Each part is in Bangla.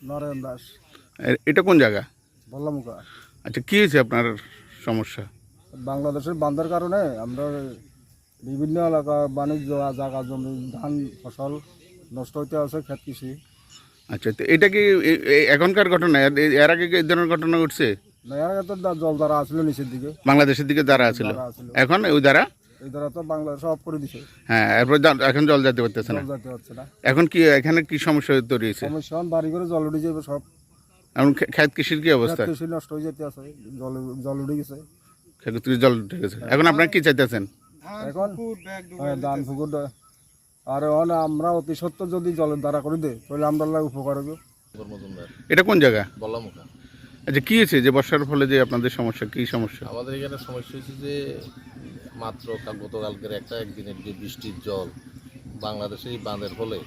নরেন দাস, এটা কোন জায়গা? বল্লামুখা। আচ্ছা, কি হয়েছে আপনার সমস্যা? বাংলাদেশের বান্ধার কারণে আমরা বিভিন্ন এলাকা বাণিজ্য জায়গা জমি ধান ফসল নষ্ট হইতে আছে, ক্ষেত কৃষি। আচ্ছা, তো এটা কি এখনকার ঘটনা? এর আগে কি এই ধরনের ঘটনা ঘটছে? না, এর আগে তো জল দ্বারা আসলো নিচের দিকে, বাংলাদেশের দিকে দ্বারা আছিল, দ্বারা আসলো। এখন ওই দ্বারা? এই দ্বারা তো বাংলাদেশ অফ করে দিছে, হ্যাঁ, এরপর এখন জল যেতে পারতেছে না। জল যেতে হচ্ছে না। এখন কি এখানে কি সমস্যা তৈরি হয়েছে? সমস্যা বাড়ি করে জল উঠে যাবে সব, এখন ক্ষেত কৃষির কি ক্ষেত অবস্থা? কৃষি নষ্ট হয়ে যেতে আছে, জল জল উঠে গেছে। ক্ষেত কৃষি জল উঠে গেছে, এখন আপনারা কি চাইতেছেন? এখন ধান পুকুর আর আমরা অতি সত্ত্বর যদি জলের দ্বারা করে দেয় তাহলে আমরা উপকার হবে। এটা কোন জায়গা? বল্লামুখা। আচ্ছা, কি হয়েছে যে বর্ষার ফলে যে আপনাদের সমস্যা, কি সমস্যা? আমাদের এখানে সমস্যা হয়েছে যে মাত্র গতকালকের একদিনের যে বৃষ্টির জল বাংলাদেশের এই বাঁধের ফলে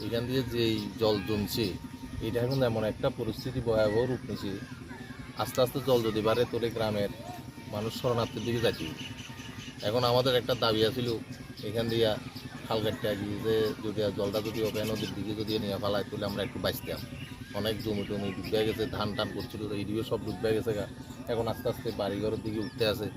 এখান দিয়ে যেই জল জমছে, এটা এখন এমন একটা পরিস্থিতি ভয়াবহ রূপ নিয়েছে। আস্তে আস্তে জল যদি বাড়ে তোলে গ্রামের মানুষ শরণার্থীর দিকে যাচ্ছে। এখন আমাদের একটা দাবি আছিল এখান দিয়ে খাল কাটতে যে যদি জলটা যদি হবে নদীর দিকে যদি নিয়ে ফেলায় তাহলে আমরা একটু বাঁচতাম। অনেক জমি টমি ডুবে গেছে, ধান টান করছিল, এইদিকে সব ডুবে গেছে গা। এখন আস্তে আস্তে বাড়িঘরের দিকে উঠতে আছে,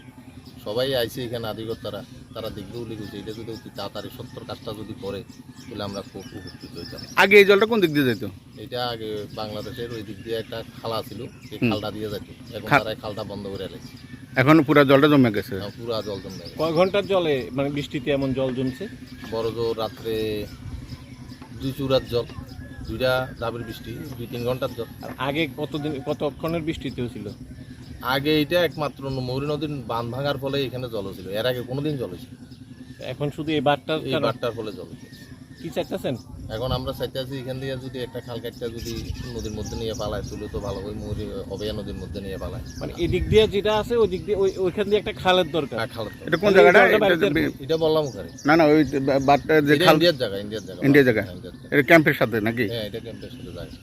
সবাই আইছে এখানে আধিকর্তারা, তারা দেখলেও লিখেছে এটা যদি অতি তাড়াতাড়ি সত্তর কাজটা যদি করে তাহলে আমরা খুব উপকৃত হইতাম। আগে এই জলটা কোন দিক দিয়ে যেত? এটা আগে বাংলাদেশের ওই দিক দিয়ে একটা খালা ছিল, সেই খালটা দিয়ে যেত, এখন তারা খালটা বন্ধ করে এলেছে। এখন পুরো জলটা জমে গেছে। পুরা জল জমে গেছে। কয় ঘন্টার জলে মানে বৃষ্টিতে এমন জল জমছে? বড় জোর রাত্রে 2 চুরার জল, 2টা ধাপের বৃষ্টি, 2-3 ঘন্টার জল। আর আগে কতক্ষণের বৃষ্টিতে ছিল? আগে এটা একমাত্র মৌরী নদীর বাঁধ ভাঙার ফলে এখানে জল ছিল, এর আগে কোনোদিন জল ছিল। এখন শুধু এই বারটার ফলে জল হয়েছে। কি চাইতেছেন? এখন আমরা চাইতে আছি এখান দিয়ে যদি একটা খাল কাটটা যদি নদীর মধ্যে নিয়ে পালায় তুলে তো ভালো, ওই মৌরী অবেয়া নদীর মধ্যে নিয়ে পালায়। মানে এদিক দিয়ে যেটা আছে ওই দিক দিয়ে ওইখান দিয়ে একটা খালের দরকার। খালের এটা কোন জায়গাটা? এটা বললাম ওখানে। না, ওই বাটটা যে খাল, ইন্ডিয়ার জায়গা। ইন্ডিয়া জায়গা, এটা ক্যাম্পের সাথে নাকি? হ্যাঁ, এটা ক্যাম্পের সাথে জায়গা।